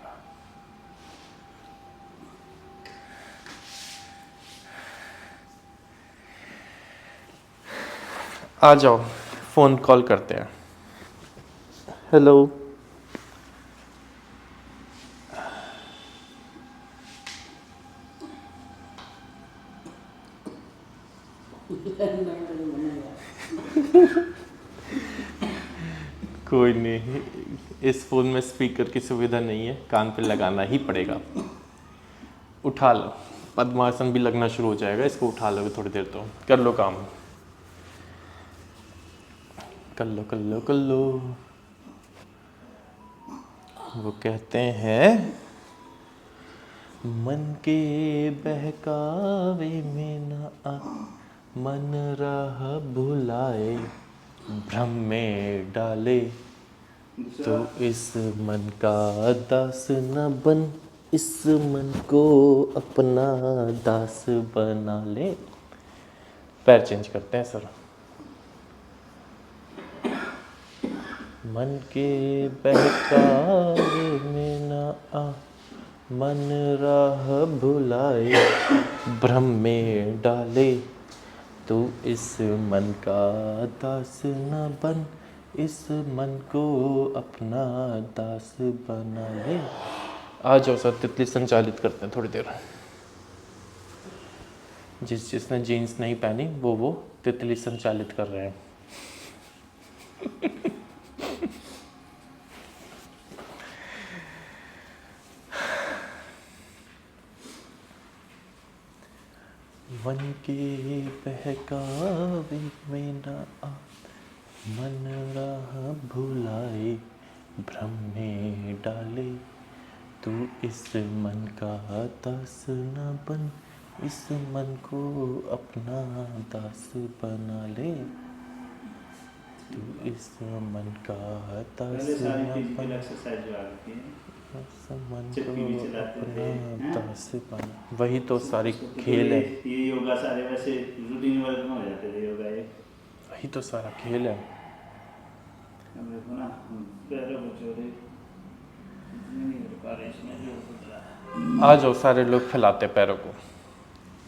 आ जाओ, फोन कॉल करते हैं। हेलो, कोई नहीं, इस फोन में स्पीकर की सुविधा नहीं है, कान पे लगाना ही पड़ेगा। उठा लो, पद्मासन भी लगना शुरू हो जाएगा, इसको उठा लोगे थोड़ी देर तो। कर लो काम, कर लो कर लो कर लो। वो कहते हैं मन के बहकावे में न आ, मन राह भुलाए, भ्रम में डाले, तो इस मन का दास न बन, इस मन को अपना दास बना ले। पैर चेंज करते हैं सर। मन के बहकावे में न आ, मन राह भुलाए, भ्रम में डाले, तो इस मन का दास न बन, इस मन को अपना दास बना ले। आ जाओ सर, तितली संचालित करते हैं थोड़ी देर। जिसने जीन्स नहीं पहनी वो तितली संचालित कर रहे हैं। मन के बहकावे में न आ, मन राह भुलाए, भ्रम में डाले, तू इस मन का दास न बन, इस मन को अपना दास बना ले, तू इस मन का दास पहले सारी न फिजिकल बना, एक्सरसाइज जो आ रही है, इस मन चक्की भी को चलाते अपना थे, हाँ? दास बना। वही तो सारी उसको खेल है, ये योगा सारे वैसे रूटीन वर्क में हो जाते थे योगा ये। वही तो सारा खेल है। अब देखो ना पैरों को जोड़े नहीं कर पा रहे इसमें जो कुछ रहा है। आ जाओ सारे लोग फैलाते पैरों को,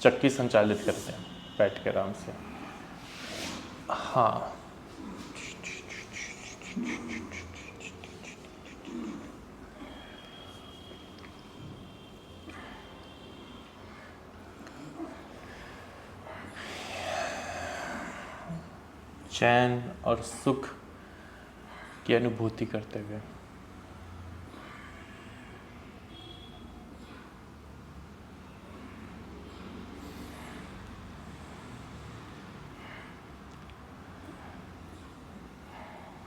चक्की संचालित करते हैं बैठ के आराम से। हाँ, चैन और सुख की अनुभूति करते हुए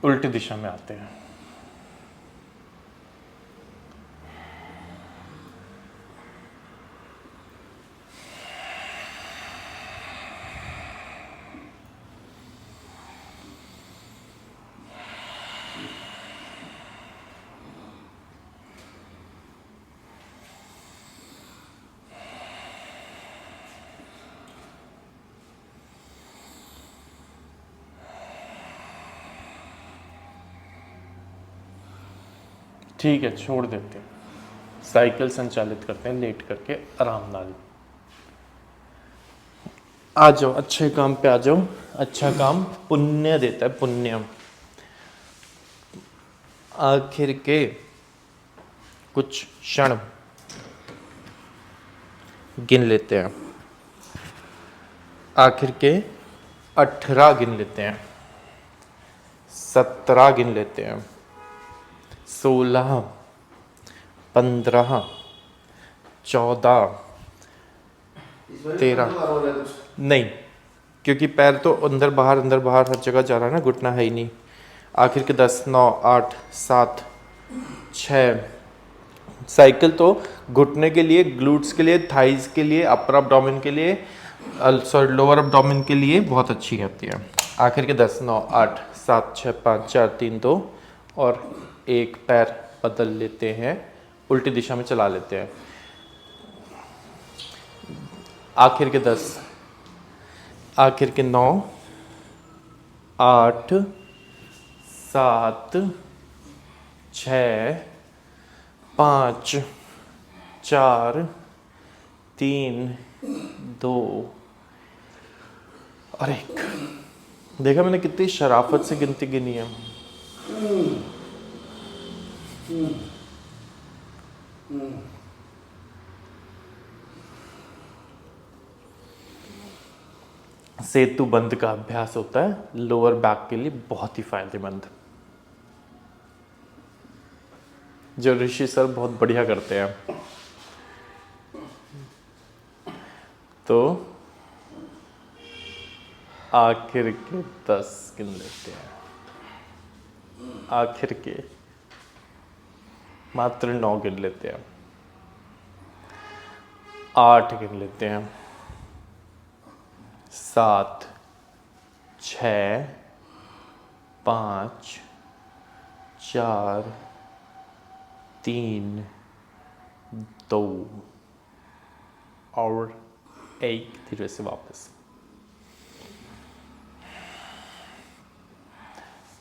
उल्टी दिशा में आते हैं। ठीक है, छोड़ देते हैं, साइकिल संचालित करते हैं लेट करके आराम नाल। आ जाओ, अच्छे काम पे आ जाओ। अच्छा काम पुण्य देता है, पुण्य। आखिर के कुछ क्षण गिन लेते हैं, आखिर के 18 गिन लेते हैं, 17 गिन लेते हैं, 16, 15, 14, 13। नहीं, क्योंकि पैर तो अंदर बाहर हर जगह जा रहा है ना, घुटना है ही नहीं। आखिर के 10, 9, 8, 7, 6। साइकिल तो घुटने के लिए, ग्लूट्स के लिए, थाइज के लिए, अपर एब्डोमेन के लिए, सॉरी लोअर एब्डोमेन के लिए बहुत अच्छी होती है। आखिर के 10, 9, 8, 7, 6, 5, 4, 3, 2 और एक पैर बदल लेते हैं, उल्टी दिशा में चला लेते हैं। आखिर के 10, आखिर के 9, 8, 7, 6, 5, 4, 3, 2 और 1। देखा मैंने कितनी शराफत से गिनती गिनी है। सेतु बंध का अभ्यास होता है लोअर बैक के लिए, बहुत ही फायदेमंद, जो ऋषि सर बहुत बढ़िया करते हैं। तो आखिर के 10 गिन लेते हैं, आखिर के मात्र 9 गिन लेते हैं, 8 गिन लेते हैं, 7, 6, 5, 4, 3, 2 और 1। धीरे से वापस।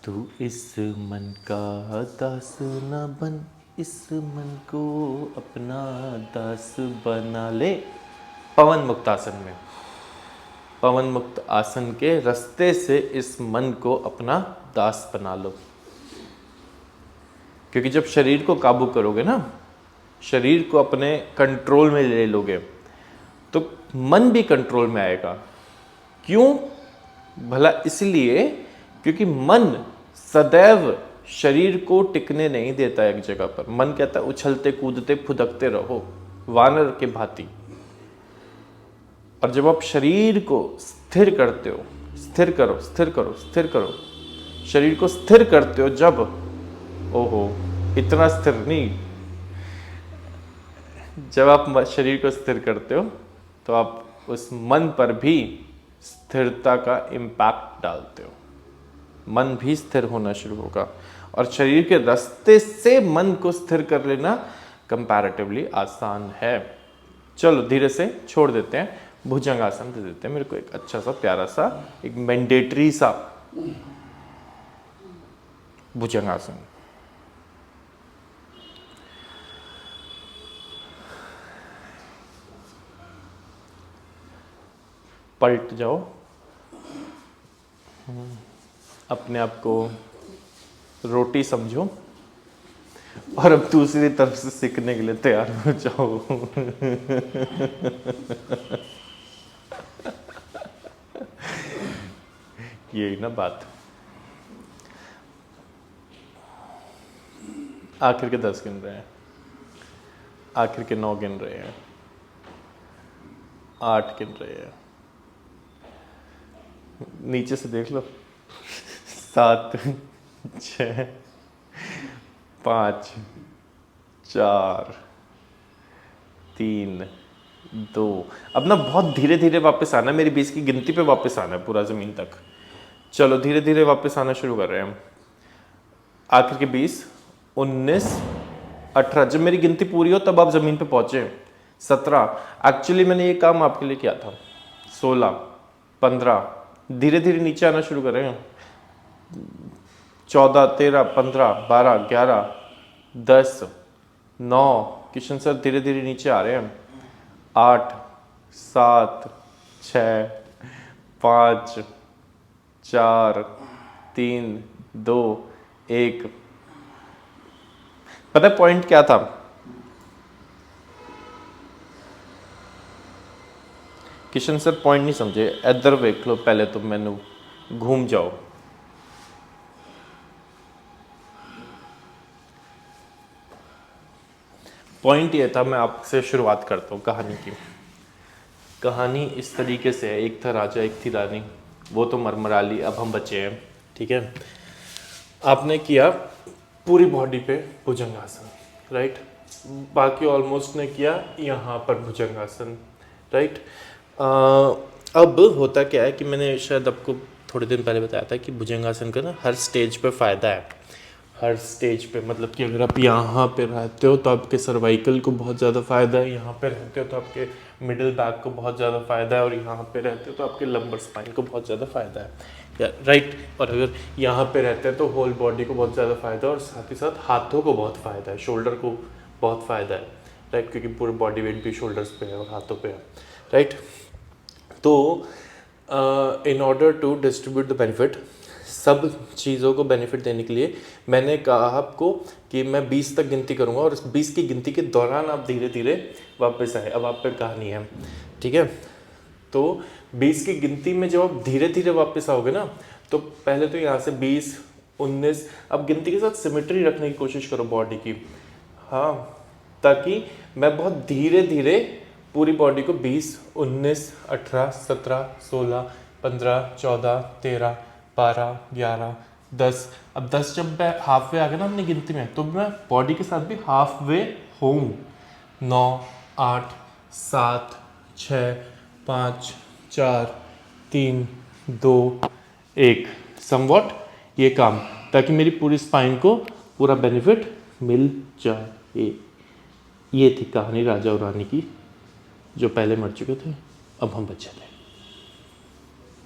तू इस मन का दास न बन, इस मन को अपना दास बना ले। पवन मुक्त आसन में, पवन मुक्त आसन के रास्ते से इस मन को अपना दास बना लो। क्योंकि जब शरीर को काबू करोगे ना, शरीर को अपने कंट्रोल में ले लोगे, तो मन भी कंट्रोल में आएगा। क्यों? भला इसलिए क्योंकि मन सदैव शरीर को टिकने नहीं देता एक जगह पर। मन कहता है उछलते कूदते फुदकते रहो, वानर के भांति। और जब आप शरीर को स्थिर करते हो, स्थिर करो स्थिर करो स्थिर करो, शरीर को स्थिर करते हो जब, ओहो इतना स्थिर नहीं, जब आप शरीर को स्थिर करते हो तो आप उस मन पर भी स्थिरता का इम्पैक्ट डालते हो, मन भी स्थिर होना शुरू होगा। और शरीर के रास्ते से मन को स्थिर कर लेना कंपैरेटिवली आसान है। चलो धीरे से छोड़ देते हैं, भुजंगासन दे देते हैं मेरे को एक अच्छा सा प्यारा सा एक मैंडेटरी सा भुजंगासन। पलट जाओ, अपने आप को रोटी समझो और अब दूसरी तरफ से सीखने के लिए तैयार हो जाओ। यही ना बात। आखिर के 10 गिन रहे हैं, आखिर के 9 गिन रहे हैं, 8 गिन रहे हैं, नीचे से देख लो 7 6 5 4 3 2। अब ना बहुत धीरे धीरे वापस आना, मेरी 20 की गिनती पे वापस आना है पूरा जमीन तक। चलो धीरे धीरे वापस आना शुरू कर रहे हैं हम। आखिर के 20 19 18, जब मेरी गिनती पूरी हो तब आप जमीन पे पहुंचे। 17, एक्चुअली मैंने ये काम आपके लिए किया था। 16 15, धीरे धीरे नीचे आना शुरू कर रहे हैं। 14 13 15 12 11 10 9, किशन सर धीरे धीरे नीचे आ रहे हैं। 8 7 6 5 4 3 2 1। पता है पॉइंट क्या था? किशन सर पॉइंट नहीं समझे, इधर देख लो पहले, तो मैनू घूम जाओ। पॉइंट ये था, मैं आपसे शुरुआत करता हूँ कहानी की। कहानी इस तरीके से है, एक था राजा एक थी रानी, वो तो मरमरा ली, अब हम बचे हैं। ठीक है, आपने किया पूरी बॉडी पे भुजंगासन, राइट। बाकी ऑलमोस्ट ने किया यहाँ पर भुजंगासन, राइट। अब होता क्या है कि मैंने शायद आपको थोड़े दिन पहले बताया था कि भुजंगासन का ना हर स्टेज पे फ़ायदा है, हर स्टेज पे। मतलब कि अगर आप यहाँ पे रहते हो तो आपके सर्वाइकल को बहुत ज़्यादा फ़ायदा है, यहाँ पे रहते हो तो आपके मिडिल बैक को बहुत ज़्यादा फ़ायदा है, और यहाँ पे रहते हो तो आपके लंबर स्पाइन को बहुत ज़्यादा फ़ायदा है, राइट। और अगर यहाँ पे रहते हैं तो होल बॉडी को बहुत ज़्यादा फ़ायदा है, और साथ ही साथ हाथों को बहुत फ़ायदा है, शोल्डर को बहुत फ़ायदा है, राइट, क्योंकि पूरे बॉडी वेट भी शोल्डर्स पे है और हाथों पे है, राइट। तो in order to distribute the benefit, सब चीज़ों को बेनिफिट देने के लिए मैंने कहा आपको कि मैं 20 तक गिनती करूंगा, और इस 20 की गिनती के दौरान आप धीरे धीरे वापस आए। अब आप पे कहानी है, ठीक है। तो 20 की गिनती में जब आप धीरे धीरे वापस आओगे ना, तो पहले तो यहाँ से 20 19, अब गिनती के साथ सिमेट्री रखने की कोशिश करो बॉडी की, हाँ, ताकि मैं बहुत धीरे धीरे पूरी बॉडी को 20 19 18 17 16 15 14 13 12 11 10, अब 10 जब मैं हाफ वे आ गया ना अपनी गिनती में, तो मैं बॉडी के साथ भी हाफ वे हूँ। 9 8 7 6 5 4 3 2 1, समवॉट ये काम, ताकि मेरी पूरी स्पाइन को पूरा बेनिफिट मिल जाए। ये थी कहानी राजा और रानी की, जो पहले मर चुके थे, अब हम बचे थे।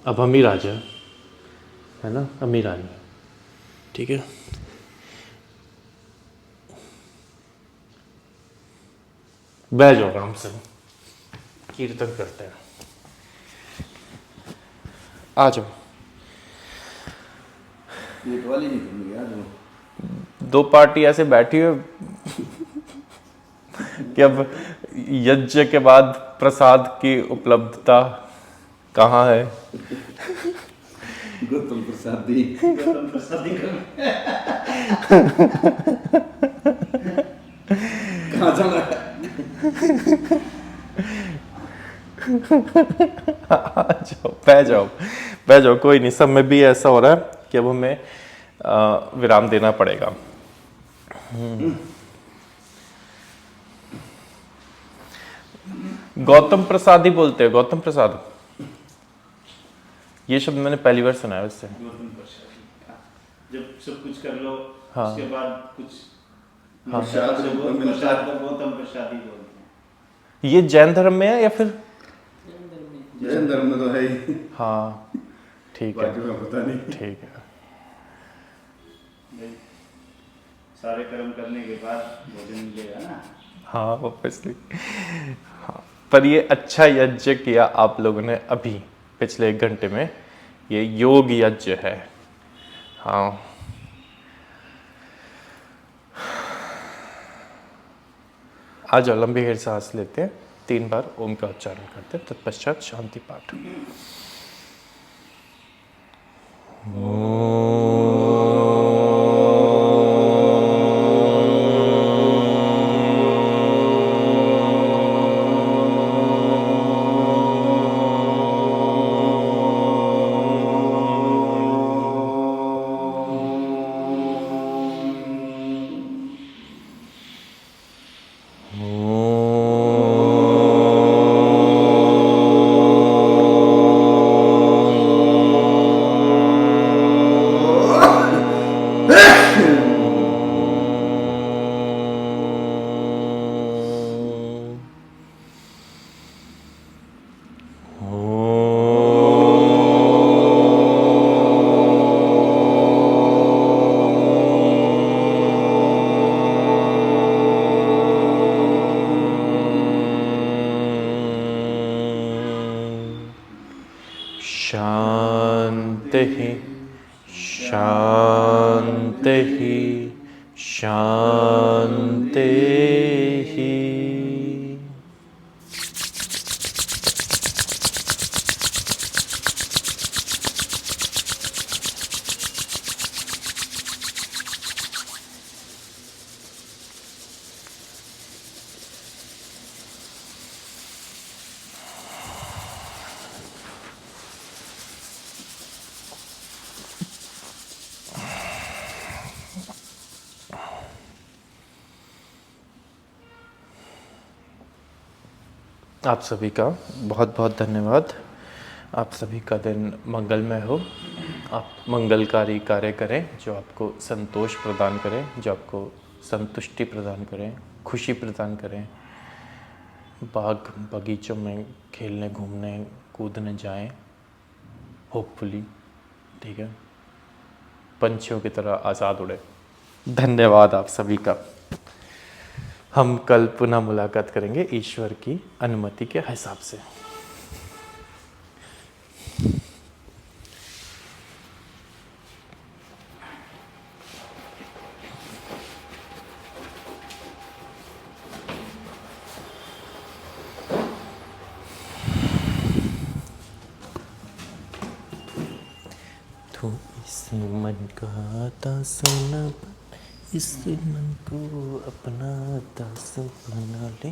अब हम ही राजा है ना, हम ही रानी, ठीक है। बैठ जाओ आराम से, कीर्तन करते हैं, आ जाओ। पेट वाली नहीं करनी यार, 2 पार्टी ऐसे बैठी हो कि अब यज्ञ के बाद प्रसाद की उपलब्धता कहाँ है? गौतम प्रसादी कहाँ जाना है? जाओ, बह जाओ, कोई नहीं। सब में भी ऐसा हो रहा है कि अब हमें विराम देना पड़ेगा। गौतम प्रसाद ही बोलते हैं, गौतम प्रसाद। ये शब्द मैंने पहली बार सुना है उससे। गौतम प्रसाद। जब सब कुछ कर लो, हाँ। उसके बाद कुछ हाँ। प्रसाद को मिलता प्रसाद का गौतम प्रसाद ही बोलते हैं। ये जैन धर्म में है या फिर? जैन धर्म में तो है ही, हाँ ठीक बाकी है, में पता नहीं। ठीक है। भाई, सारे कर्म करने के बाद भोजन मिलेगा ना। हाँ ऑब्वियसली। हाँ, पर ये अच्छा यज्ञ किया आप लोगों ने अभी पिछले 1 घंटे में, ये योग यज्ञ है। हाँ आ जाओ, लंबी गहरी सांस लेते हैं, 3 बार ओम का उच्चारण करते हैं, तत्पश्चात शांति पाठ। शांति शांति शांति। आप सभी का बहुत बहुत धन्यवाद। आप सभी का दिन मंगलमय हो। आप मंगलकारी कार्य करें जो आपको संतोष प्रदान करें, जो आपको संतुष्टि प्रदान करें, खुशी प्रदान करें। बाग बगीचों में खेलने, घूमने, कूदने जाएं, होपफुली, ठीक है, पंछियों की तरह आज़ाद उड़े। धन्यवाद आप सभी का। हम कल पुनः मुलाकात करेंगे ईश्वर की अनुमति के हिसाब से। तो इस मन का दास न बन, इस मन को अपना दास बना ले।